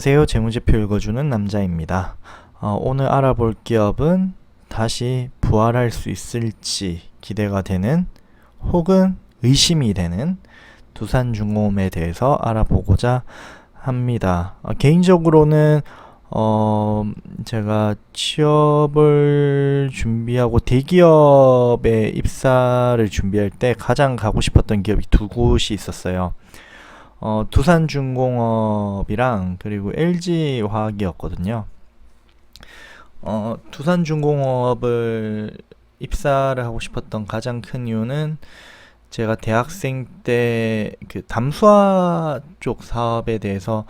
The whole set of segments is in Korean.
안녕하세요. 재무제표 읽어주는 남자입니다. 오늘 알아볼 기업은 다시 부활할 수 있을지 기대가 되는 혹은 의심이 되는 두산중공업에 대해서 알아보고자 합니다. 개인적으로는 제가 취업을 준비하고 대기업에 입사를 준비할 때 가장 가고 싶었던 기업이 두 곳이 있었어요. 두산중공업이랑 그리고 LG화학이었거든요. 두산중공업을 입사를 하고 싶었던 가장 큰 이유는 제가 대학생 때 그 담수화 쪽 사업에 대해서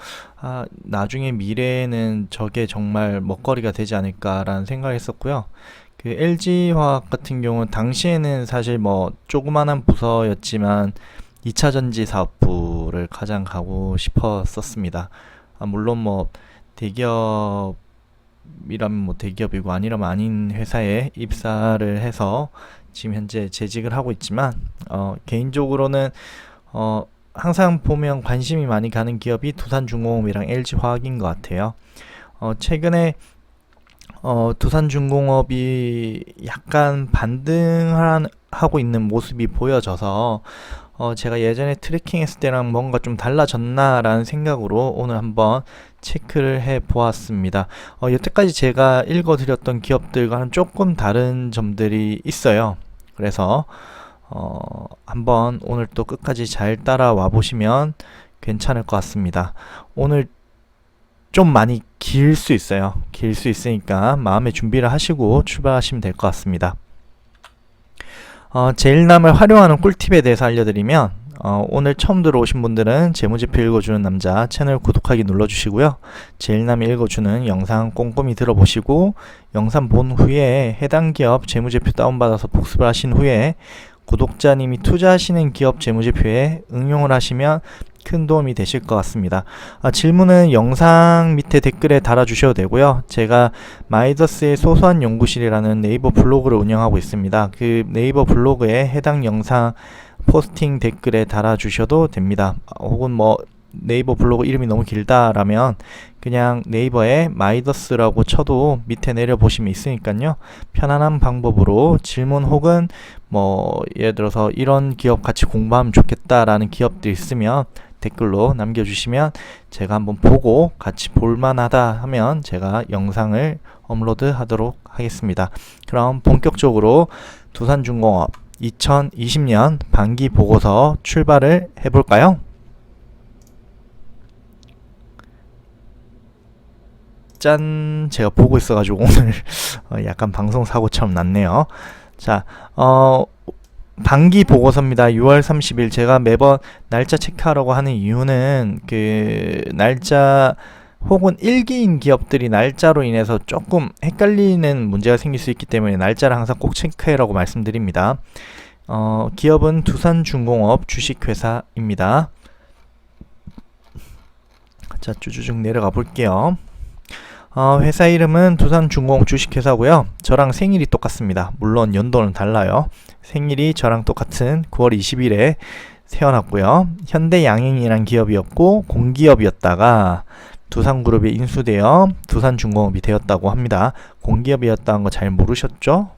나중에 미래에는 저게 정말 먹거리가 되지 않을까라는 생각을 했었고요. 그 LG화학 같은 경우는 당시에는 사실 뭐 조그만한 부서였지만 2차 전지 사업부를 가장 가고 싶었었습니다. 물론 뭐 대기업이라면 뭐 대기업이고 아니라면 아닌 회사에 입사를 해서 지금 현재 재직을 하고 있지만 개인적으로는 항상 보면 관심이 많이 가는 기업이 두산중공업이랑 LG화학인 것 같아요. 최근에 두산중공업이 약간 반등하고 있는 모습이 보여져서 제가 예전에 트래킹했을 때랑 뭔가 좀 달라졌나라는 생각으로 오늘 한번 체크를 해 보았습니다. 여태까지 제가 읽어드렸던 기업들과는 조금 다른 점들이 있어요. 그래서 한번 오늘 또 끝까지 잘 따라와 보시면 괜찮을 것 같습니다. 오늘 좀 많이 길 수 있어요. 길 수 있으니까 마음의 준비를 하시고 출발하시면 될 것 같습니다. 제일남을 활용하는 꿀팁에 대해서 알려드리면 오늘 처음 들어오신 분들은 재무제표 읽어주는 남자 채널 구독하기 눌러주시고요. 제일남이 읽어주는 영상 꼼꼼히 들어보시고 영상 본 후에 해당 기업 재무제표 다운받아서 복습을 하신 후에 구독자님이 투자하시는 기업 재무제표에 응용을 하시면 큰 도움이 되실 것 같습니다. 질문은 영상 밑에 댓글에 달아주셔도 되고요. 제가 마이더스의 소소한 연구실이라는 네이버 블로그를 운영하고 있습니다. 그 네이버 블로그에 해당 영상 포스팅 댓글에 달아주셔도 됩니다. 혹은 뭐 네이버 블로그 이름이 너무 길다라면 그냥 네이버에 마이더스라고 쳐도 밑에 내려보시면 있으니까요. 편안한 방법으로 질문 혹은 뭐 예를 들어서 이런 기업 같이 공부하면 좋겠다라는 기업들 있으면 댓글로 남겨주시면 제가 한번 보고 같이 볼만하다 하면 제가 영상을 업로드 하도록 하겠습니다. 그럼 본격적으로 두산중공업 2020년 반기 보고서 출발을 해볼까요? 짠! 제가 보고 있어가지고 오늘 약간 방송 사고처럼 났네요. 자, 반기 보고서입니다. 6월 30일. 제가 매번 날짜 체크하라고 하는 이유는 그 날짜 혹은 일기인 기업들이 날짜로 인해서 조금 헷갈리는 문제가 생길 수 있기 때문에 날짜를 항상 꼭 체크해라고 말씀드립니다. 기업은 두산중공업 주식회사입니다. 자, 쭈쭈쭉 내려가 볼게요. 회사 이름은 두산중공업 주식회사고요. 저랑 생일이 똑같습니다. 물론 연도는 달라요. 생일이 저랑 똑같은 9월 20일에 태어났고요. 현대양행이란 기업이었고 공기업이었다가 두산그룹에 인수되어 두산중공업이 되었다고 합니다. 공기업이었다는 거 잘 모르셨죠?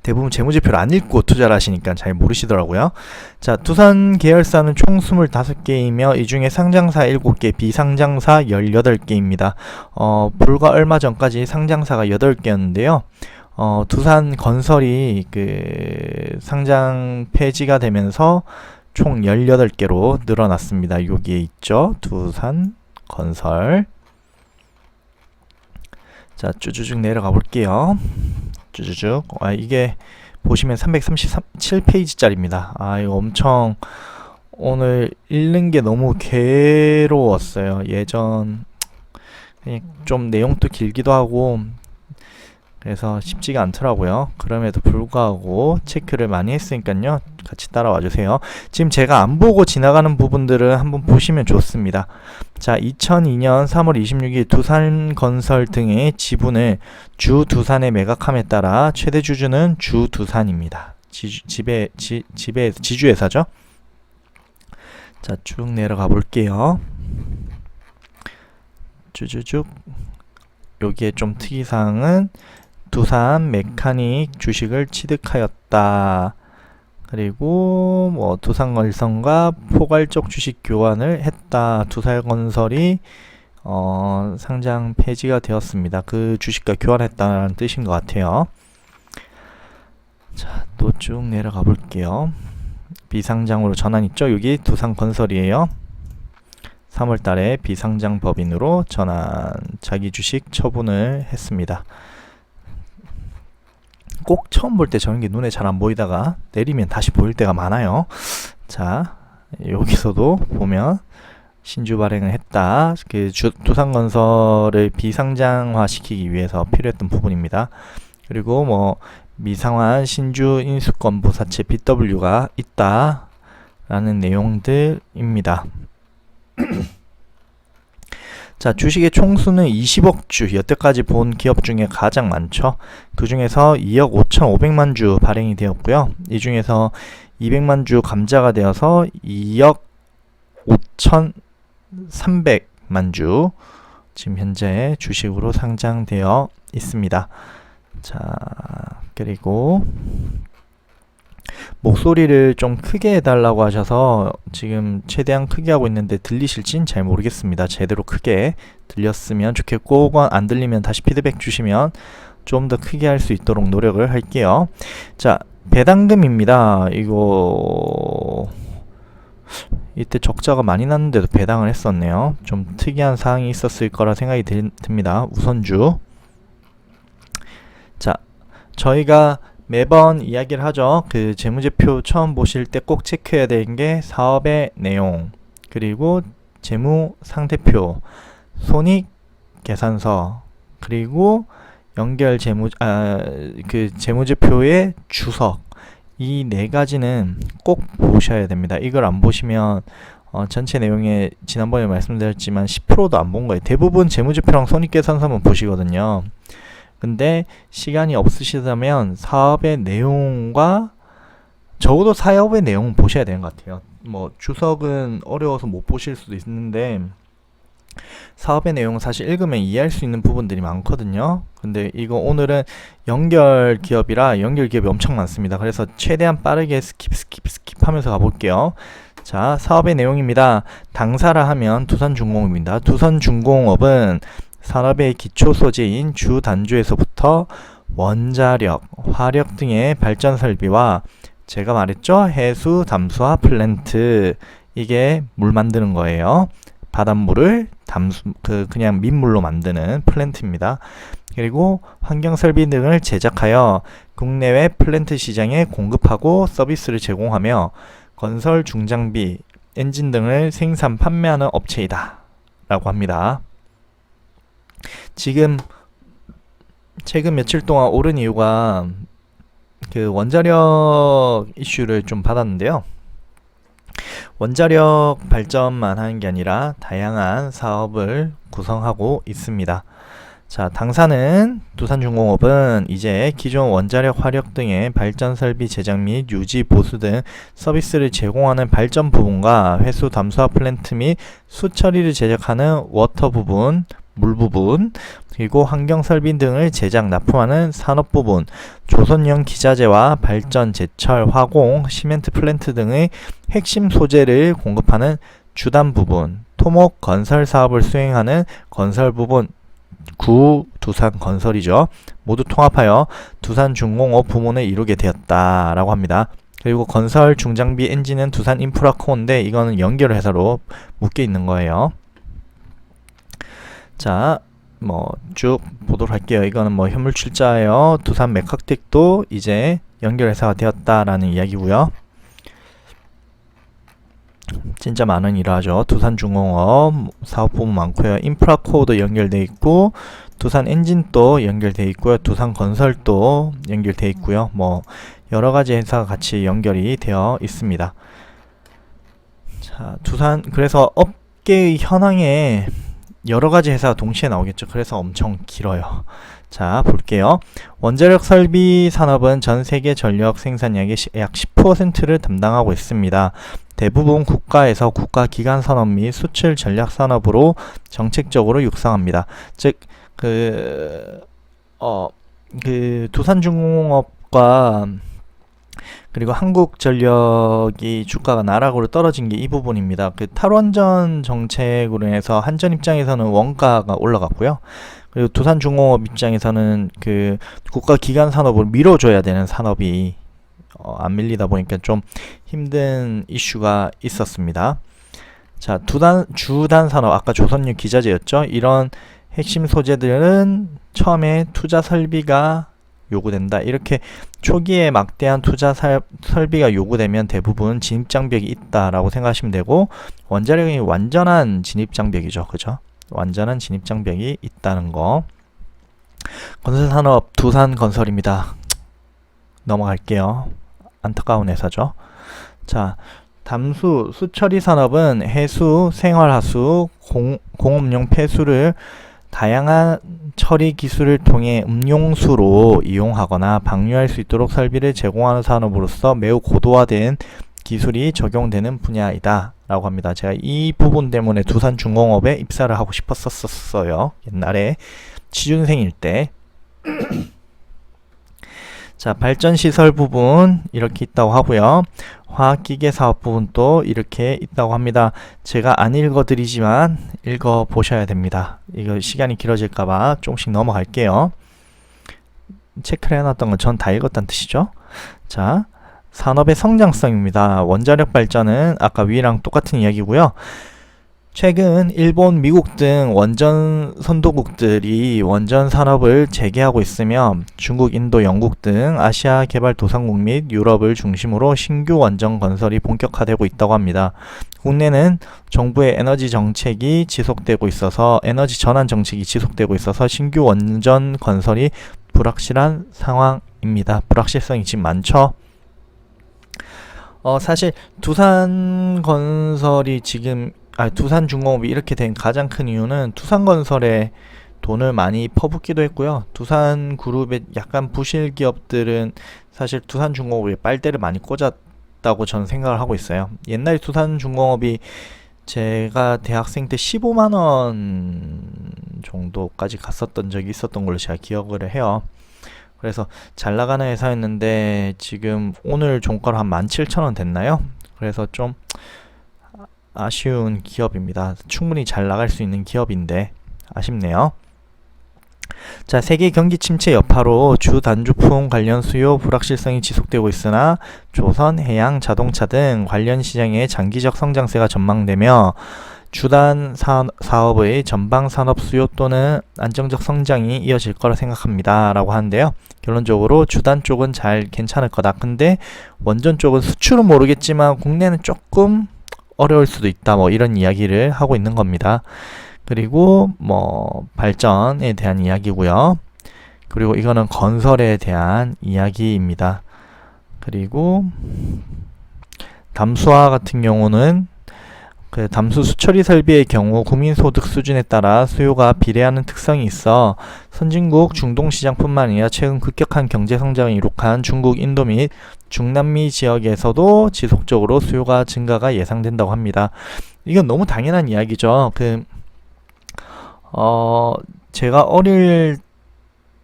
대부분 재무제표를 안 읽고 투자를 하시니까 잘 모르시더라고요. 자, 두산 계열사는 총 25개이며 이 중에 상장사 7개, 비상장사 18개입니다. 불과 얼마 전까지 상장사가 8개였는데요. 두산 건설이 그 상장 폐지가 되면서 총 18개로 늘어났습니다. 여기에 있죠. 두산 건설. 자, 쭈쭈쭉 내려가 볼게요. 쭈쭈쭉. 이게 보시면 337페이지짜리입니다. 이거 엄청 오늘 읽는 게 너무 괴로웠어요. 예전 좀 내용도 길기도 하고 그래서 쉽지가 않더라고요. 그럼에도 불구하고 체크를 많이 했으니까요. 같이 따라와 주세요. 지금 제가 안 보고 지나가는 부분들은 한번 보시면 좋습니다. 자, 2002년 3월 26일 두산건설 등의 지분을 주두산에 매각함에 따라 최대 주주는 주두산입니다. 지주회사죠. 자, 쭉 내려가 볼게요. 쭈쭈쭉. 여기에 좀 특이사항은 두산 메카닉 주식을 취득하였다. 그리고 뭐 두산건설과 포괄적 주식 교환을 했다. 두산건설이 상장 폐지가 되었습니다. 그 주식과 교환했다는 뜻인 것 같아요. 자, 또 쭉 내려가 볼게요. 비상장으로 전환 있죠? 여기 두산건설이에요. 3월 달에 비상장 법인으로 전환, 자기 주식 처분을 했습니다. 꼭 처음 볼 때 저런 게 눈에 잘 안 보이다가 내리면 다시 보일 때가 많아요. 자, 여기서도 보면 신주 발행을 했다. 그 두산건설을 비상장화 시키기 위해서 필요했던 부분입니다. 그리고 뭐 미상환 신주 인수권 부사채 BW가 있다 라는 내용들입니다. 자, 주식의 총수는 20억 주, 여태까지 본 기업 중에 가장 많죠. 그 중에서 2억 5,500만 주 발행이 되었고요. 이 중에서 200만 주 감자가 되어서 2억 5,300만 주 지금 현재 주식으로 상장되어 있습니다. 자, 그리고 목소리를 좀 크게 해달라고 하셔서 지금 최대한 크게 하고 있는데 들리실진 잘 모르겠습니다. 제대로 크게 들렸으면 좋겠고, 혹은 안 들리면 다시 피드백 주시면 좀 더 크게 할 수 있도록 노력을 할게요. 자, 배당금입니다. 이거 이때 적자가 많이 났는데도 배당을 했었네요. 좀 특이한 사항이 있었을 거라 생각이 듭니다. 우선주. 자, 저희가 매번 이야기를 하죠. 그 재무제표 처음 보실 때 꼭 체크해야 되는 게 사업의 내용, 그리고 재무상태표, 손익계산서, 그리고 연결 재무제표의 주석, 이 네 가지는 꼭 보셔야 됩니다. 이걸 안 보시면 전체 내용에 지난번에 말씀드렸지만 10%도 안 본 거예요. 대부분 재무제표랑 손익계산서만 보시거든요. 근데 시간이 없으시다면 사업의 내용과 적어도 사업의 내용 보셔야 되는 것 같아요. 뭐 주석은 어려워서 못 보실 수도 있는데 사업의 내용은 사실 읽으면 이해할 수 있는 부분들이 많거든요. 근데 이거 오늘은 연결 기업이라 연결 기업이 엄청 많습니다. 그래서 최대한 빠르게 스킵 하면서 가볼게요. 자, 사업의 내용입니다. 당사라 하면 두산중공업입니다. 두산중공업은 산업의 기초 소재인 주 단주에서부터 원자력, 화력 등의 발전 설비와 제가 말했죠? 해수, 담수화 플랜트, 이게 물 만드는 거예요. 바닷물을 그냥 민물로 만드는 플랜트입니다. 그리고 환경 설비 등을 제작하여 국내외 플랜트 시장에 공급하고 서비스를 제공하며 건설 중장비, 엔진 등을 생산 판매하는 업체이다 라고 합니다. 지금 최근 며칠 동안 오른 이유가 그 원자력 이슈를 좀 받았는데요. 원자력 발전만 하는 게 아니라 다양한 사업을 구성하고 있습니다. 자, 당사는 두산중공업은 이제 기존 원자력, 화력 등의 발전 설비 제작 및 유지, 보수 등 서비스를 제공하는 발전 부분과 회수, 담수화 플랜트 및 수처리를 제작하는 워터 부분, 물 부분, 그리고 환경 설비 등을 제작, 납품하는 산업 부분, 조선용 기자재와 발전, 제철, 화공, 시멘트 플랜트 등의 핵심 소재를 공급하는 주단 부분, 토목 건설 사업을 수행하는 건설 부분, 구 두산건설이죠. 모두 통합하여 두산중공업 부문을 이루게 되었다라고 합니다. 그리고 건설 중장비 엔진은 두산인프라코어인데 이거는 연결 회사로 묶여 있는 거예요. 자, 뭐 쭉 보도록 할게요. 이거는 뭐 현물 출자예요. 두산 메카텍도 이제 연결 회사가 되었다라는 이야기고요. 진짜 많은 일을 하죠. 두산중공업 사업부문 많고요. 인프라코어도 연결돼 있고, 두산 엔진도 연결돼 있고요. 두산건설도 연결돼 있고요. 뭐 여러 가지 회사가 같이 연결이 되어 있습니다. 자, 그래서 업계의 현황에 여러 가지 회사가 동시에 나오겠죠. 그래서 엄청 길어요. 자, 볼게요. 원자력 설비 산업은 전 세계 전력 생산량의 약 10%를 담당하고 있습니다. 대부분 국가에서 국가 기관 산업 및 수출 전략 산업으로 정책적으로 육성합니다. 즉, 두산중공업과 그리고 한국전력이 주가가 나락으로 떨어진 게 이 부분입니다. 탈원전 정책으로 인해서 한전 입장에서는 원가가 올라갔고요. 그리고 두산중공업 입장에서는 국가 기관 산업을 밀어줘야 되는 산업이 안 밀리다 보니까 좀 힘든 이슈가 있었습니다. 자, 주단 산업, 아까 조선유 기자재였죠. 이런 핵심 소재들은 처음에 투자 설비가 요구된다. 이렇게 초기에 막대한 투자 설비가 요구되면 대부분 진입장벽이 있다라고 생각하시면 되고, 원자력이 완전한 진입장벽이죠. 그죠? 완전한 진입장벽이 있다는 거. 건설산업 두산건설입니다. 넘어갈게요. 안타까운 회사죠. 자, 담수, 수처리 산업은 해수, 생활하수, 공업용 폐수를 다양한 처리 기술을 통해 음용수로 이용하거나 방류할 수 있도록 설비를 제공하는 산업으로서 매우 고도화된 기술이 적용되는 분야이다 라고 합니다. 제가 이 부분 때문에 두산중공업에 입사를 하고 싶었었어요. 옛날에 취준생일 때. 자, 발전시설 부분 이렇게 있다고 하고요. 화학기계 사업 부분도 이렇게 있다고 합니다. 제가 안 읽어드리지만 읽어보셔야 됩니다. 이거 시간이 길어질까봐 조금씩 넘어갈게요. 체크를 해놨던 건 전 다 읽었다는 뜻이죠. 자, 산업의 성장성입니다. 원자력 발전은 아까 위랑 똑같은 이야기고요. 최근 일본, 미국 등 원전 선도국들이 원전 산업을 재개하고 있으며 중국, 인도, 영국 등 아시아 개발도상국 및 유럽을 중심으로 신규 원전 건설이 본격화되고 있다고 합니다. 국내는 정부의 에너지 정책이 지속되고 있어서 에너지 전환 정책이 지속되고 있어서 신규 원전 건설이 불확실한 상황입니다. 불확실성이 지금 많죠. 사실 두산건설이 지금 두산중공업이 이렇게 된 가장 큰 이유는 두산건설에 돈을 많이 퍼붓기도 했고요. 두산그룹의 약간 부실 기업들은 사실 두산중공업에 빨대를 많이 꽂았다고 저는 생각을 하고 있어요. 옛날에 두산중공업이 제가 대학생 때 15만원 정도까지 갔었던 적이 있었던 걸로 제가 기억을 해요. 그래서 잘 나가는 회사였는데 지금 오늘 종가로 한 17,000원 됐나요? 그래서 좀 아쉬운 기업입니다. 충분히 잘 나갈 수 있는 기업인데 아쉽네요. 자, 세계 경기 침체 여파로 주 단주품 관련 수요 불확실성이 지속되고 있으나 조선, 해양, 자동차 등 관련 시장의 장기적 성장세가 전망되며 주단 사업의 전방 산업 수요 또는 안정적 성장이 이어질 거라 생각합니다 라고 하는데요. 결론적으로 주단 쪽은 잘 괜찮을 거다. 근데 원전 쪽은 수출은 모르겠지만 국내는 조금 어려울 수도 있다, 뭐 이런 이야기를 하고 있는 겁니다. 그리고 뭐 발전에 대한 이야기고요. 그리고 이거는 건설에 대한 이야기입니다. 그리고 담수화 같은 경우는 담수 수처리 설비의 경우 국민소득 수준에 따라 수요가 비례하는 특성이 있어 선진국 중동시장뿐만 아니라 최근 급격한 경제성장을 이룩한 중국, 인도 및 중남미 지역에서도 지속적으로 수요가 증가가 예상된다고 합니다. 이건 너무 당연한 이야기죠. 제가 어릴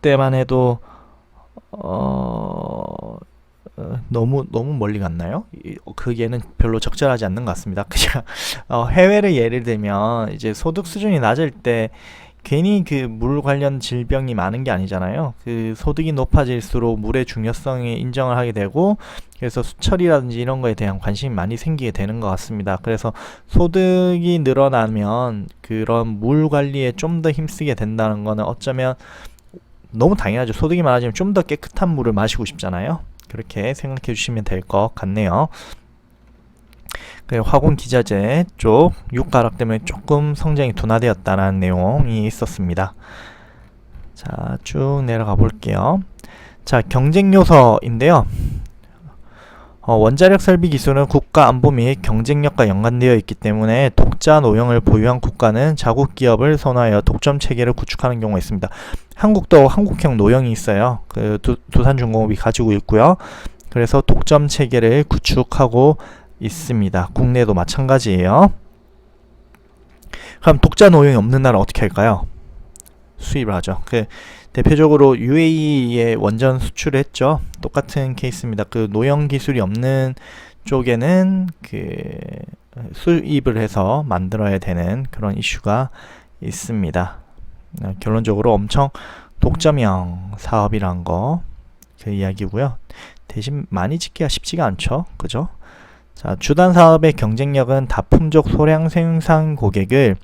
때만 해도 너무 멀리 갔나요? 그게는 별로 적절하지 않는 것 같습니다. 그냥 해외를 예를 들면 이제 소득 수준이 낮을 때 괜히 물 관련 질병이 많은 게 아니잖아요. 소득이 높아질수록 물의 중요성에 인정을 하게 되고 그래서 수처리라든지 이런 거에 대한 관심이 많이 생기게 되는 것 같습니다. 그래서 소득이 늘어나면 그런 물 관리에 좀 더 힘쓰게 된다는 거는 어쩌면 너무 당연하죠. 소득이 많아지면 좀 더 깨끗한 물을 마시고 싶잖아요. 그렇게 생각해 주시면 될 것 같네요. 화공 기자재 쪽 유가 하락 때문에 조금 성장이 둔화되었다는 내용이 있었습니다. 자, 쭉 내려가 볼게요. 자, 경쟁 요소인데요. 원자력 설비 기술은 국가 안보 및 경쟁력과 연관되어 있기 때문에 독자 노형을 보유한 국가는 자국 기업을 선호하여 독점 체계를 구축하는 경우가 있습니다. 한국도 한국형 노형이 있어요. 그 두산중공업이 가지고 있고요. 그래서 독점 체계를 구축하고 있습니다. 국내도 마찬가지예요. 그럼 독자 노형이 없는 나라 어떻게 할까요? 수입을 하죠. 대표적으로 UAE에 원전 수출을 했죠. 똑같은 케이스입니다. 그 노형 기술이 없는 쪽에는 수입을 해서 만들어야 되는 그런 이슈가 있습니다. 결론적으로 엄청 독점형 사업이란 거 그 이야기고요. 대신 많이 짓기가 쉽지가 않죠. 그죠? 자, 주단 사업의 경쟁력은 다품종 소량 생산 고객을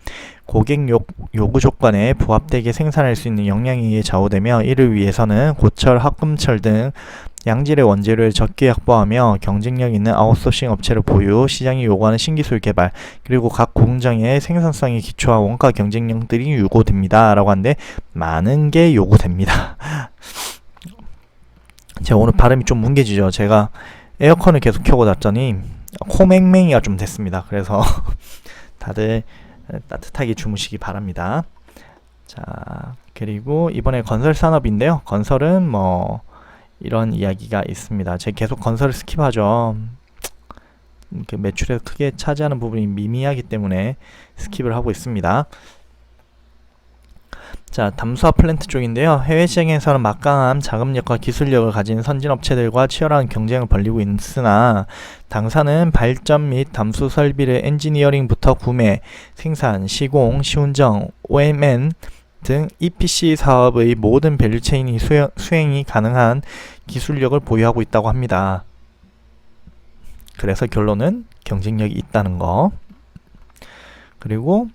고객 요구 조건에 부합되게 생산할 수 있는 역량에 의해 좌우되며, 이를 위해서는 고철, 합금철 등 양질의 원재료를 적게 확보하며 경쟁력 있는 아웃소싱 업체를 보유, 시장이 요구하는 신기술 개발, 그리고 각 공정의 생산성에 기초한 원가 경쟁력들이 요구됩니다. 라고 하는데 많은 게 요구됩니다. 제가 오늘 발음이 좀 뭉개지죠. 제가 에어컨을 계속 켜고 잤더니 코맹맹이가 좀 됐습니다. 그래서 다들 따뜻하게 주무시기 바랍니다. 자, 그리고 이번에 건설 산업인데요. 건설은 뭐 이런 이야기가 있습니다. 제가 계속 건설을 스킵하죠. 그 매출에 크게 차지하는 부분이 미미하기 때문에 스킵을 하고 있습니다. 자, 담수화 플랜트 쪽인데요. 해외 시장에서는 막강한 자금력과 기술력을 가진 선진업체들과 치열한 경쟁을 벌이고 있으나, 당사는 발전 및 담수 설비를 엔지니어링부터 구매, 생산, 시공, 시운전, OMN 등 EPC 사업의 모든 밸류체인이 수행이 가능한 기술력을 보유하고 있다고 합니다. 그래서 결론은 경쟁력이 있다는 거. 그리고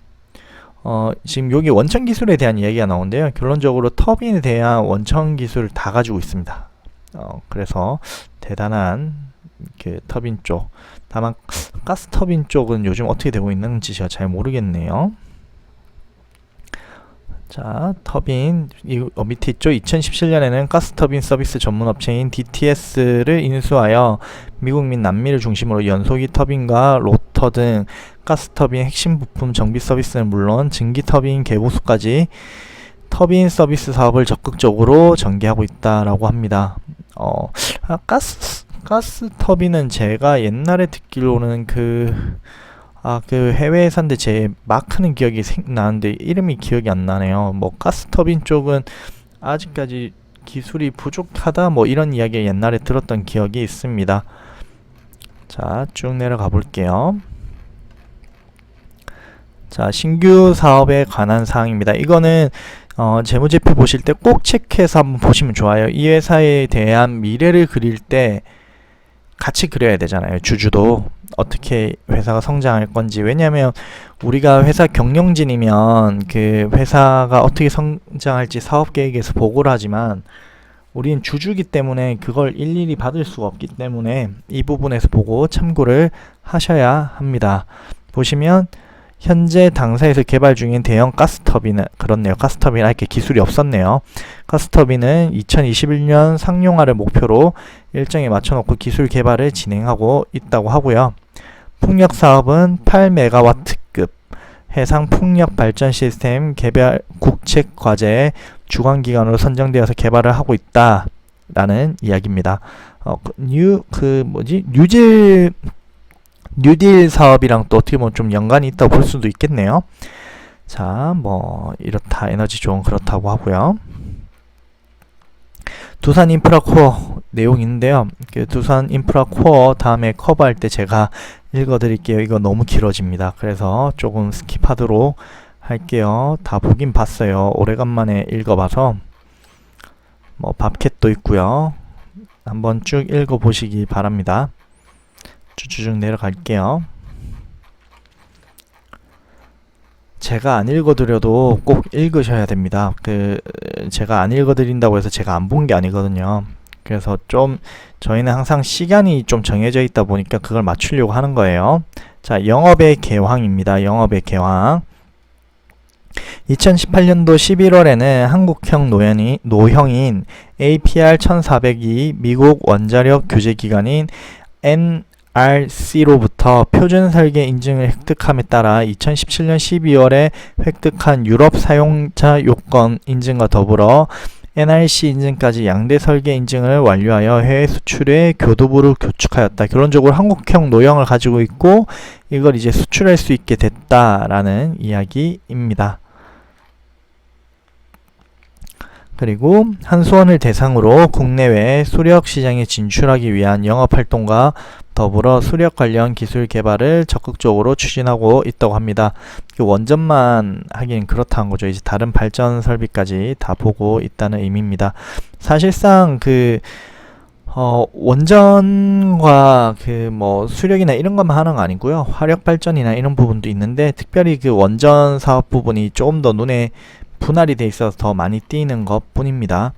지금 여기 원천 기술에 대한 이야기가 나오는데요. 결론적으로 터빈에 대한 원천 기술을 다 가지고 있습니다. 그래서 대단한 터빈 쪽. 다만 가스 터빈 쪽은 요즘 어떻게 되고 있는지 제가 잘 모르겠네요. 자, 터빈 밑에 있죠. 2017년에는 가스터빈 서비스 전문 업체인 DTS를 인수하여 미국 및 남미를 중심으로 연소기 터빈과 로터 등 가스터빈 핵심 부품 정비 서비스는 물론 증기 터빈 개보수까지 터빈 서비스 사업을 적극적으로 전개하고 있다라고 합니다. 가스 터빈은 제가 옛날에 듣기로는 그 해외에 산데 제 마크는 기억이 나는데 이름이 기억이 안 나네요. 뭐 가스터빈 쪽은 아직까지 기술이 부족하다 뭐 이런 이야기 옛날에 들었던 기억이 있습니다. 자, 쭉 내려가 볼게요. 자, 신규 사업에 관한 사항입니다. 이거는 재무제표 보실 때 꼭 체크해서 한번 보시면 좋아요. 이 회사에 대한 미래를 그릴 때 같이 그려야 되잖아요. 주주도 어떻게 회사가 성장할 건지. 왜냐하면 우리가 회사 경영진이면 그 회사가 어떻게 성장할지 사업계획에서 보고를 하지만 우리는 주주기 때문에 그걸 일일이 받을 수가 없기 때문에 이 부분에서 보고 참고를 하셔야 합니다. 보시면 현재 당사에서 개발 중인 대형 가스터빈은, 그렇네요. 가스터빈 할게 기술이 없었네요. 가스터빈은 2021년 상용화를 목표로 일정에 맞춰놓고 기술 개발을 진행하고 있다고 하고요. 풍력 사업은 8메가와트급 해상 풍력 발전 시스템 개발 국책 과제의 주관기관으로 선정되어서 개발을 하고 있다라는 이야기입니다. 뉴딜 사업이랑 또 어떻게 보면 좀 연관이 있다고 볼 수도 있겠네요. 자, 뭐 이렇다, 에너지 존 그렇다고 하고요. 두산 인프라 코어 내용이 있는데요. 두산 인프라 코어 다음에 커버할 때 제가 읽어드릴게요. 이거 너무 길어집니다. 그래서 조금 스킵하도록 할게요. 다 보긴 봤어요. 오래간만에 읽어봐서. 뭐 밥캣도 있고요. 한번 쭉 읽어보시기 바랍니다. 쭉 내려갈게요. 제가 안 읽어드려도 꼭 읽으셔야 됩니다. 제가 안 읽어드린다고 해서 제가 안 본 게 아니거든요. 그래서 좀 저희는 항상 시간이 좀 정해져 있다 보니까 그걸 맞추려고 하는 거예요. 자, 영업의 개황입니다. 영업의 개황. 2018년도 11월에는 한국형 노형인 APR 1402 미국 원자력 규제기관인 NRC로부터 표준 설계 인증을 획득함에 따라 2017년 12월에 획득한 유럽 사용자 요건 인증과 더불어 NRC 인증까지 양대 설계 인증을 완료하여 해외 수출에 교두보를 구축하였다. 결론적으로 한국형 노형을 가지고 있고 이걸 이제 수출할 수 있게 됐다라는 이야기입니다. 그리고 한수원을 대상으로 국내외 수력 시장에 진출하기 위한 영업활동과 더불어 수력 관련 기술 개발을 적극적으로 추진하고 있다고 합니다. 원전만 하긴 그렇다는 거죠. 이제 다른 발전 설비까지 다 보고 있다는 의미입니다. 사실상 원전과 수력이나 이런 것만 하는 거 아니고요. 화력 발전이나 이런 부분도 있는데 특별히 그 원전 사업 부분이 조금 더 눈에 분할이 돼 있어서 더 많이 띄는 것 뿐입니다.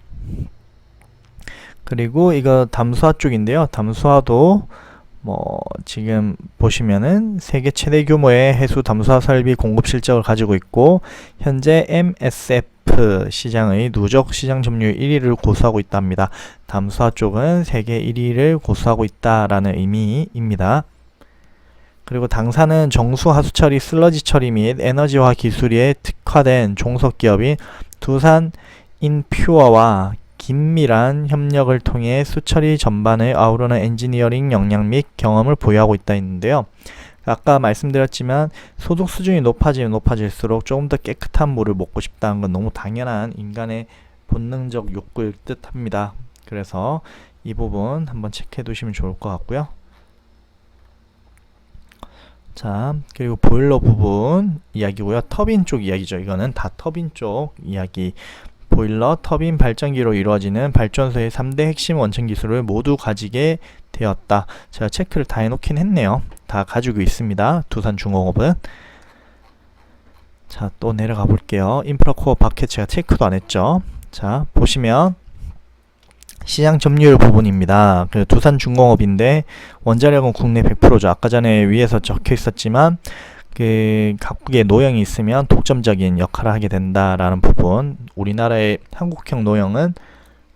그리고 이거 담수화 쪽인데요. 담수화도 지금 보시면은 세계 최대 규모의 해수 담수화 설비 공급 실적을 가지고 있고 현재 MSF 시장의 누적 시장 점유율 1위를 고수하고 있답니다. 담수화 쪽은 세계 1위를 고수하고 있다라는 의미입니다. 그리고 당사는 정수 하수 처리, 슬러지 처리 및 에너지화 기술에 특화된 종속 기업인 두산 인퓨어와 긴밀한 협력을 통해 수처리 전반을 아우르는 엔지니어링 역량 및 경험을 보유하고 있다 했는데요. 아까 말씀드렸지만 소득 수준이 높아지면 높아질수록 조금 더 깨끗한 물을 먹고 싶다는 건 너무 당연한 인간의 본능적 욕구일 듯 합니다. 그래서 이 부분 한번 체크해 두시면 좋을 것 같고요. 자, 그리고 보일러 부분 이야기고요. 터빈 쪽 이야기죠. 이거는 다 터빈 쪽 이야기. 보일러, 터빈 발전기로 이루어지는 발전소의 3대 핵심 원천 기술을 모두 가지게 되었다. 제가 체크를 다 해놓긴 했네요. 다 가지고 있습니다. 두산중공업은. 자, 또 내려가 볼게요. 인프라코어 바켓 제가 체크도 안 했죠. 자, 보시면 시장 점유율 부분입니다. 그 두산중공업인데 원자력은 국내 100%죠. 아까 전에 위에서 적혀 있었지만 그 각국의 노형이 있으면 독점적인 역할을 하게 된다라는 부분. 우리나라의 한국형 노형은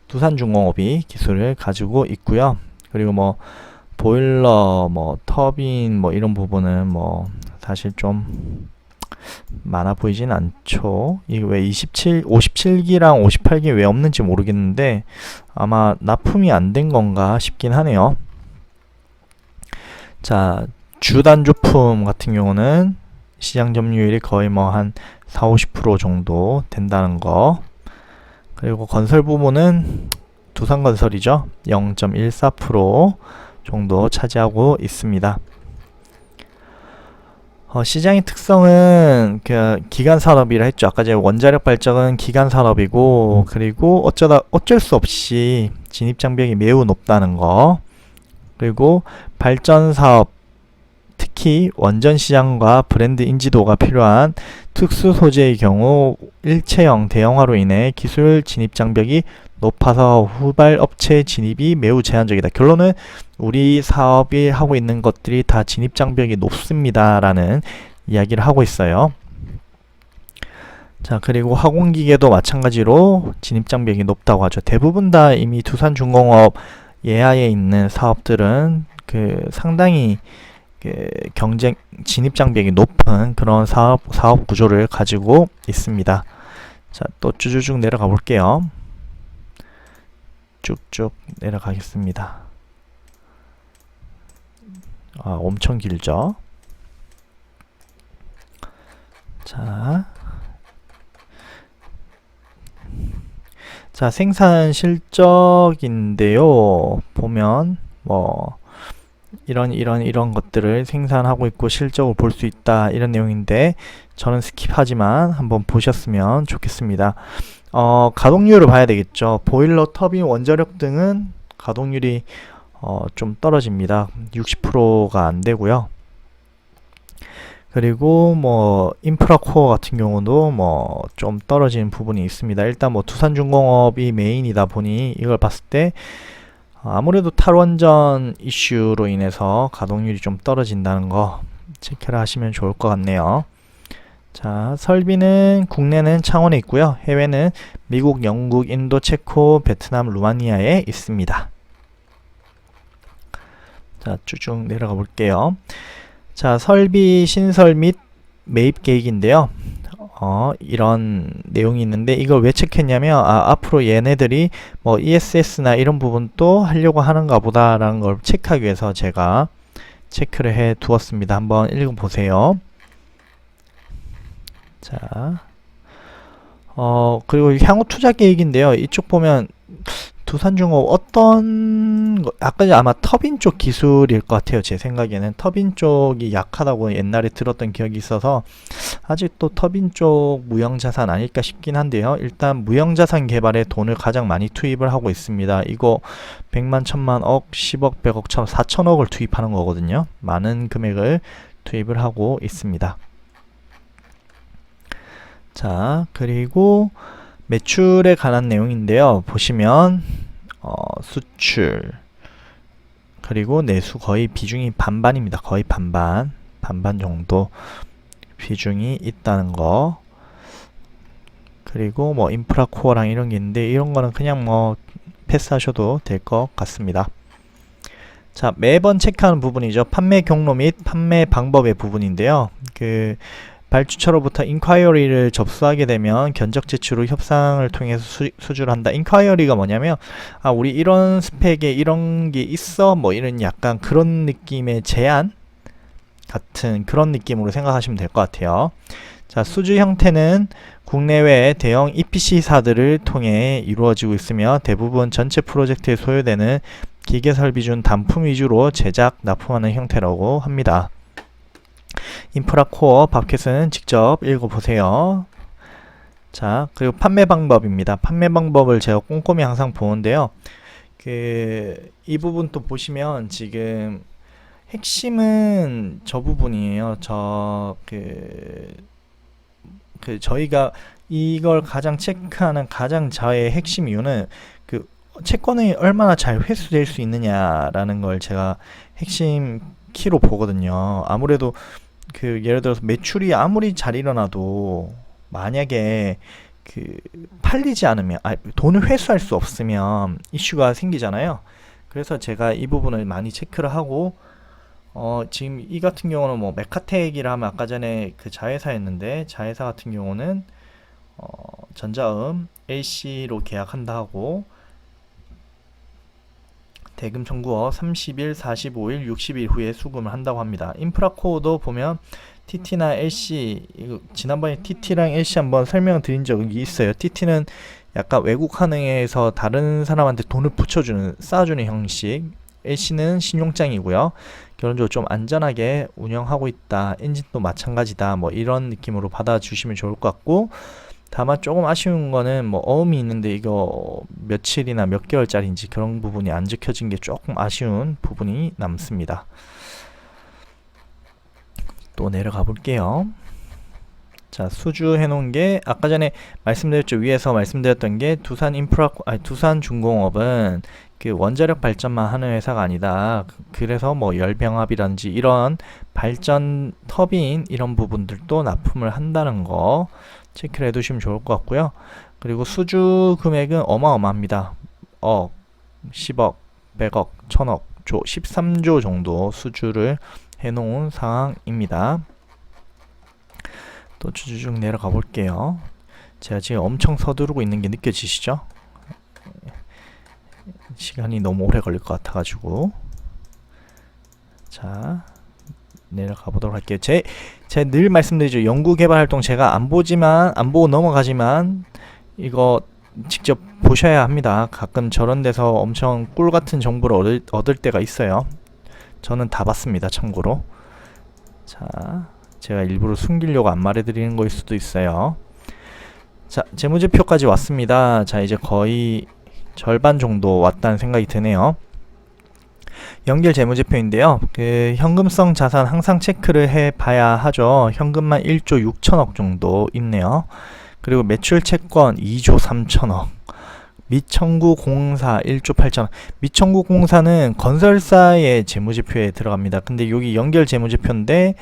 두산중공업이 기술을 가지고 있고요. 그리고 보일러, 터빈 이런 부분은 사실 좀 많아 보이진 않죠. 이게 왜 57기랑 58기 왜 없는지 모르겠는데 아마 납품이 안 된 건가 싶긴 하네요. 자, 주단조품 같은 경우는 시장 점유율이 거의 한 40-50% 정도 된다는 거. 그리고 건설 부분은 두산건설이죠. 0.14% 정도 차지하고 있습니다. 시장의 특성은 기간 산업이라 했죠. 아까 제가 원자력 발전은 기간 산업이고, 그리고 어쩔 수 없이 진입 장벽이 매우 높다는 거. 그리고 발전 사업, 특히 원전 시장과 브랜드 인지도가 필요한 특수 소재의 경우 일체형 대형화로 인해 기술 진입 장벽이 높아서 후발 업체 진입이 매우 제한적이다. 결론은 우리 사업이 하고 있는 것들이 다 진입 장벽이 높습니다 라는 이야기를 하고 있어요. 자, 그리고 화공기계도 마찬가지로 진입 장벽이 높다고 하죠. 대부분 다 이미 두산중공업 예하에 있는 사업들은 상당히 진입 장벽이 높은 그런 사업 구조를 가지고 있습니다. 자, 또 쭈쭈쭉 내려가 볼게요. 쭉쭉 내려가겠습니다. 엄청 길죠? 자, 생산 실적인데요. 보면 이런 것들을 생산하고 있고 실적을 볼 수 있다 이런 내용인데 저는 스킵하지만 한번 보셨으면 좋겠습니다. 가동률을 봐야 되겠죠. 보일러, 터빈, 원자력 등은 가동률이 좀 떨어집니다. 60%가 안 되고요. 그리고 인프라 코어 같은 경우도 좀 떨어지는 부분이 있습니다. 일단 두산중공업이 메인이다 보니 이걸 봤을 때 아무래도 탈원전 이슈로 인해서 가동률이 좀 떨어진다는 거 체크를 하시면 좋을 것 같네요. 자, 설비는 국내는 창원에 있고요. 해외는 미국, 영국, 인도, 체코, 베트남, 루마니아에 있습니다. 자, 쭉 내려가 볼게요. 자, 설비 신설 및 매입 계획인데요. 이런 내용이 있는데 이걸 왜 체크했냐면 앞으로 얘네들이 뭐 ESS나 이런 부분도 하려고 하는가 보다라는 걸 체크하기 위해서 제가 체크를 해 두었습니다. 한번 읽어보세요. 자, 그리고 향후 투자 계획인데요. 이쪽 보면 두산중공업 어떤 아까 아마 터빈 쪽 기술일 것 같아요. 제 생각에는 터빈 쪽이 약하다고 옛날에 들었던 기억이 있어서 아직도 터빈 쪽 무형자산 아닐까 싶긴 한데요. 일단 무형자산 개발에 돈을 가장 많이 투입을 하고 있습니다. 이거 100만, 1000만, 억, 10억, 100억, 1000억, 4000억을 투입하는 거거든요. 많은 금액을 투입을 하고 있습니다. 자, 그리고 매출에 관한 내용인데요. 보시면 수출 그리고 내수 거의 비중이 반반입니다. 거의 반반 정도 비중이 있다는 거. 그리고 뭐 인프라 코어랑 이런 게 있는데 이런 거는 그냥 뭐 패스하셔도 될 것 같습니다. 자, 매번 체크하는 부분이죠. 판매 경로 및 판매 방법의 부분인데요. 발주처로부터 인콰이어리를 접수하게 되면 견적 제출 후 협상을 통해서 수주를 한다. 인콰이어리가 뭐냐면 우리 이런 스펙에 이런 게 있어 뭐 이런 약간 그런 느낌의 제안 같은 그런 느낌으로 생각하시면 될 것 같아요. 자, 수주 형태는 국내외 대형 EPC사들을 통해 이루어지고 있으며 대부분 전체 프로젝트에 소요되는 기계설비준 단품 위주로 제작, 납품하는 형태라고 합니다. 인프라 코어 바켓은 직접 읽어보세요. 자, 그리고 판매 방법입니다. 판매 방법을 제가 꼼꼼히 항상 보는데요. 이 부분 또 보시면 지금 핵심은 저 부분이에요. 저희가 이걸 가장 체크하는 가장 저의 핵심 이유는 채권이 얼마나 잘 회수될 수 있느냐라는 걸 제가 핵심 키로 보거든요. 아무래도 예를 들어서 매출이 아무리 잘 일어나도 만약에 팔리지 않으면 돈을 회수할 수 없으면 이슈가 생기잖아요. 그래서 제가 이 부분을 많이 체크를 하고 지금 이 같은 경우는 뭐 메카텍이라 하면 아까 전에 자회사였는데 자회사 같은 경우는 전자음 LC로 계약한다 하고 대금 청구어 30일, 45일, 60일 후에 수금을 한다고 합니다. 인프라코어도 보면 TT나 LC, 지난번에 TT랑 LC 한번 설명드린 적이 있어요. TT는 약간 외국 한응에서 다른 사람한테 돈을 붙여주는, 쌓아주는 형식. LC는 신용장이고요. 결론적으로 좀 안전하게 운영하고 있다. 엔진도 마찬가지다. 뭐 이런 느낌으로 받아주시면 좋을 것 같고, 다만 조금 아쉬운 거는 뭐 어음이 있는데 이거 며칠이나 몇 개월짜리인지 그런 부분이 안 적혀진 게 조금 아쉬운 부분이 남습니다. 또 내려가 볼게요. 자, 수주 해놓은 게 아까 전에 말씀드렸죠. 위에서 말씀드렸던 게 두산중공업은 원자력 발전만 하는 회사가 아니다. 그래서 뭐 열병합이라든지 이런 발전 터빈 이런 부분들도 납품을 한다는 거 체크를 해두시면 좋을 것 같고요. 그리고 수주 금액은 어마어마합니다. 억, 10억, 100억, 1000억, 13조 정도 수주를 해놓은 상황입니다. 또 쭉 내려가 볼게요. 제가 지금 엄청 서두르고 있는 게 느껴지시죠? 시간이 너무 오래 걸릴 것 같아가지고. 자, 내려가 보도록 할게요. 제가 늘 말씀드리죠. 연구개발 활동 제가 안 보고 넘어가지만 이거 직접 보셔야 합니다. 가끔 저런 데서 엄청 꿀 같은 정보를 얻을 때가 있어요. 저는 다 봤습니다. 참고로. 자, 제가 일부러 숨기려고 안 말해드리는 거일 수도 있어요. 자, 재무제표까지 왔습니다. 자, 이제 거의 절반 정도 왔다는 생각이 드네요. 연결 재무제표인데요. 현금성 자산 항상 체크를 해봐야 하죠. 현금만 1조 6천억 정도 있네요. 그리고 매출 채권 2조 3천억. 미청구공사 1조 8천억. 미청구공사는 건설사의 재무제표에 들어갑니다. 근데 여기 연결 재무제표인데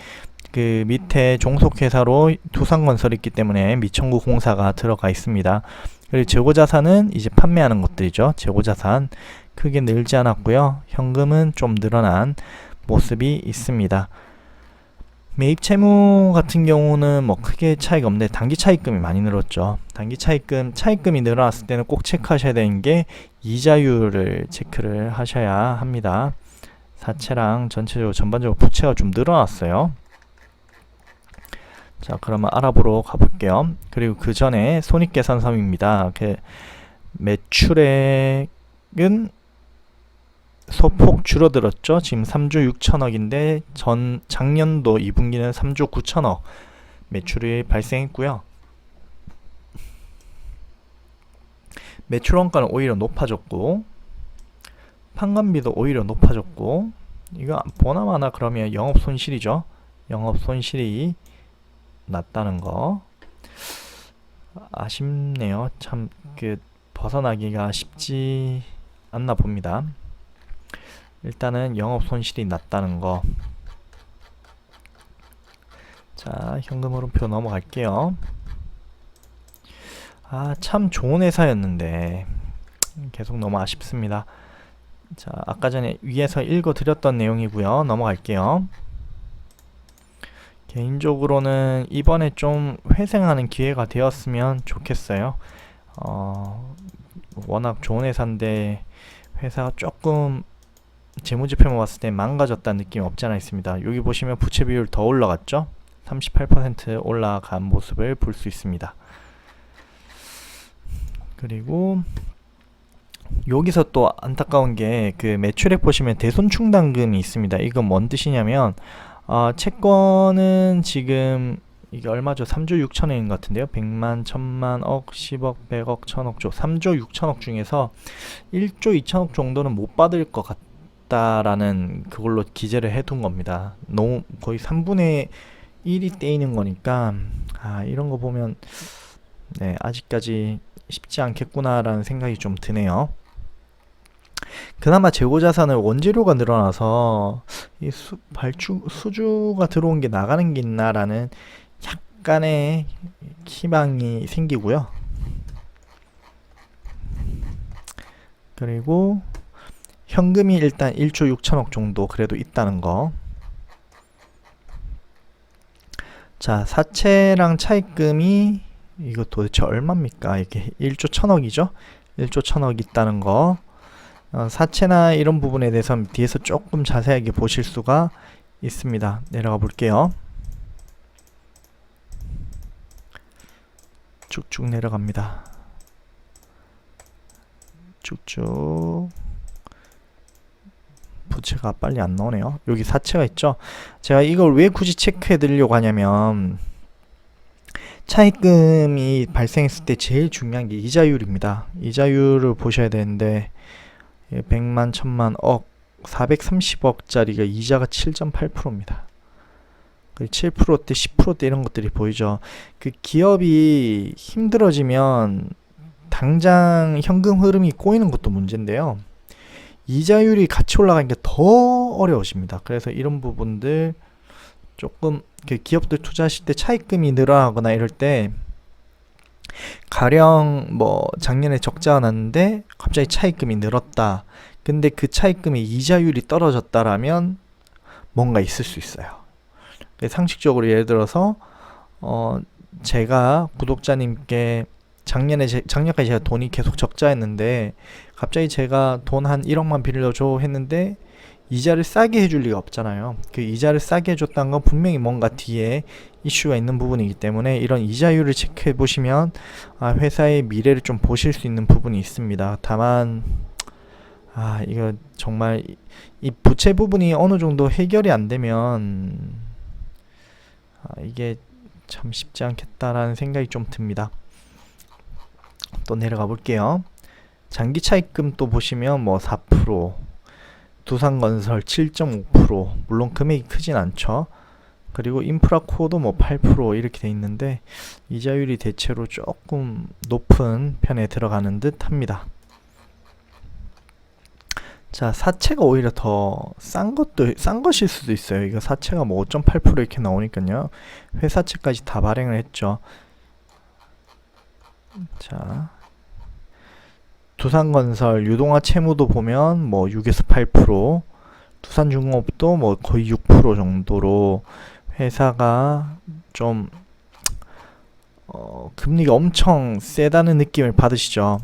밑에 종속회사로 두산건설이 있기 때문에 미청구공사가 들어가 있습니다. 그리고 재고자산은 이제 판매하는 것들이죠. 재고자산. 크게 늘지 않았고요. 현금은 좀 늘어난 모습이 있습니다. 매입 채무 같은 경우는 뭐 크게 차이가 없는데 단기 차입금이 많이 늘었죠. 단기 차입금이 늘어났을 때는 꼭 체크하셔야 되는 게 이자율을 체크를 하셔야 합니다. 사채랑 전체적으로 전반적으로 부채가 좀 늘어났어요. 자, 그러면 알아보러 가볼게요. 그리고 그 전에 손익계산서입니다. 매출액은 소폭 줄어들었죠. 지금 3조 6천억인데 작년도 2분기는 3조 9천억 매출이 발생했고요. 매출 원가는 오히려 높아졌고 판관비도 오히려 높아졌고, 이거 보나마나 그러면 영업 손실이죠. 영업 손실이 낮다는 거 아쉽네요. 참 벗어나기가 쉽지 않나 봅니다. 일단은 영업 손실이 낮다는 거. 자, 현금 흐름표 넘어갈게요. 참 좋은 회사였는데 계속 너무 아쉽습니다. 자, 아까 전에 위에서 읽어드렸던 내용이고요. 넘어갈게요. 개인적으로는 이번에 좀 회생하는 기회가 되었으면 좋겠어요. 워낙 좋은 회사인데 회사가 조금 재무지표만 봤을 때 망가졌다는 느낌이 없지 않아 있습니다. 여기 보시면 부채 비율 더 올라갔죠? 38% 올라간 모습을 볼 수 있습니다. 그리고 여기서 또 안타까운 게 매출액 보시면 대손충당금이 있습니다. 이건 뭔 뜻이냐면 채권은 지금 이게 얼마죠? 3조 6천억인 것 같은데요. 100만, 1000만, 억, 10억, 100억, 1000억조 3조 6천억 중에서 1조 2천억 정도는 못 받을 것 같다라는 그걸로 기재를 해둔 겁니다. 너무 거의 3분의 1이 떼이는 거니까 이런 거 보면 네, 아직까지 쉽지 않겠구나라는 생각이 좀 드네요. 그나마 재고자산을 원재료가 늘어나서 이 수주가 들어온 게 나가는 게 있나라는 약간의 희망이 생기고요. 그리고 현금이 일단 1조 6천억 정도 그래도 있다는 거. 자, 사채랑 차입금이 이거 도대체 얼마입니까? 이게 1조 1000억이죠? 1조 1000억 있다는 거. 사채나 이런 부분에 대해서는 뒤에서 조금 자세하게 보실 수가 있습니다. 내려가 볼게요. 쭉쭉 내려갑니다. 쭉쭉. 부채가 빨리 안 나오네요. 여기 사채가 있죠. 제가 이걸 왜 굳이 체크해 드리려고 하냐면 차입금이 발생했을 때 제일 중요한 게 이자율입니다. 이자율을 보셔야 되는데 100만, 1000만, 억, 430억짜리가 이자가 7.8%입니다. 7%대, 10%대 이런 것들이 보이죠. 기업이 힘들어지면 당장 현금 흐름이 꼬이는 것도 문제인데요. 이자율이 같이 올라가는 게 더 어려워집니다. 그래서 이런 부분들 조금 기업들 투자하실 때 차입금이 늘어나거나 이럴 때 가령 뭐 작년에 적자가 났는데 갑자기 차입금이 늘었다. 근데 그 차입금의 이자율이 떨어졌다라면 뭔가 있을 수 있어요. 상식적으로 예를 들어서 제가 구독자님께 작년까지 제가 돈이 계속 적자였는데 갑자기 제가 돈 한 1억만 빌려줘 했는데 이자를 싸게 해줄 리가 없잖아요. 그 이자를 싸게 해줬다는 건 분명히 뭔가 뒤에 이슈가 있는 부분이기 때문에 이런 이자율을 체크해 보시면 회사의 미래를 좀 보실 수 있는 부분이 있습니다. 다만 이거 정말 이 부채 부분이 어느 정도 해결이 안 되면 이게 참 쉽지 않겠다라는 생각이 좀 듭니다. 또 내려가 볼게요. 장기 차입금 또 보시면 뭐 4%, 두산건설 7.5%, 물론 금액이 크진 않죠. 그리고 인프라코어도 뭐 8% 이렇게 돼 있는데 이자율이 대체로 조금 높은 편에 들어가는 듯 합니다. 자, 사채가 오히려 더 싼 것일 수도 있어요. 이거 사채가 뭐 5.8% 이렇게 나오니까요. 회사채까지 다 발행을 했죠. 자, 두산건설, 유동화 채무도 보면 뭐 6에서 8%, 두산중공업도 뭐 거의 6% 정도로 회사가 좀 금리가 엄청 세다는 느낌을 받으시죠.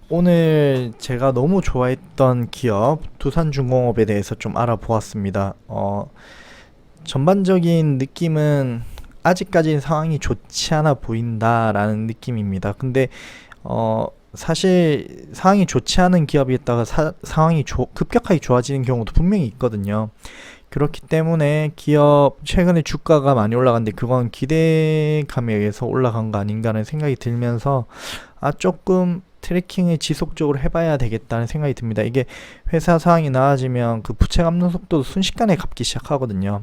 오늘 제가 너무 좋아했던 기업 두산중공업에 대해서 좀 알아보았습니다. 전반적인 느낌은 아직까지는 상황이 좋지 않아 보인다라는 느낌입니다. 근데 사실 상황이 좋지 않은 기업이었다가 상황이 급격하게 좋아지는 경우도 분명히 있거든요. 그렇기 때문에 기업 최근에 주가가 많이 올라갔는데 그건 기대감에 의해서 올라간 거 아닌가라는 생각이 들면서 조금 트래킹을 지속적으로 해봐야 되겠다는 생각이 듭니다. 이게 회사 상황이 나아지면 그 부채 갚는 속도도 순식간에 갚기 시작하거든요.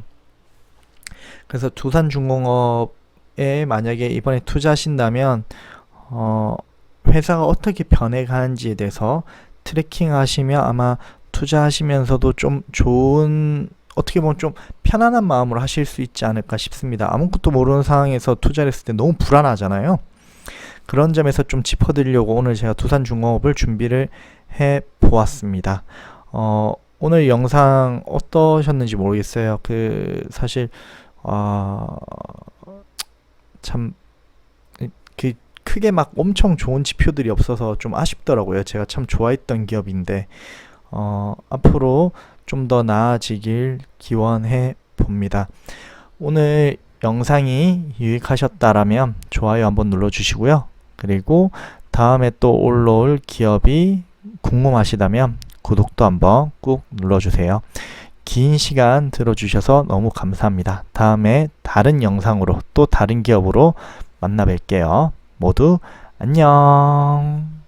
그래서 두산중공업에 만약에 이번에 투자하신다면 회사가 어떻게 변해가는지에 대해서 트래킹 하시면 아마 투자하시면서도 좀 좋은, 어떻게 보면 좀 편안한 마음으로 하실 수 있지 않을까 싶습니다. 아무것도 모르는 상황에서 투자를 했을 때 너무 불안하잖아요. 그런 점에서 좀 짚어드리려고 오늘 제가 두산중공업을 준비를 해 보았습니다. 오늘 영상 어떠셨는지 모르겠어요. 사실 참 크게 막 엄청 좋은 지표들이 없어서 좀 아쉽더라고요. 제가 참 좋아했던 기업인데 앞으로 좀 더 나아지길 기원해 봅니다. 오늘 영상이 유익하셨다라면 좋아요 한번 눌러주시고요. 그리고 다음에 또 올라올 기업이 궁금하시다면 구독도 한번 꾹 눌러주세요. 긴 시간 들어주셔서 너무 감사합니다. 다음에 다른 영상으로 또 다른 기업으로 만나 뵐게요. 모두 안녕.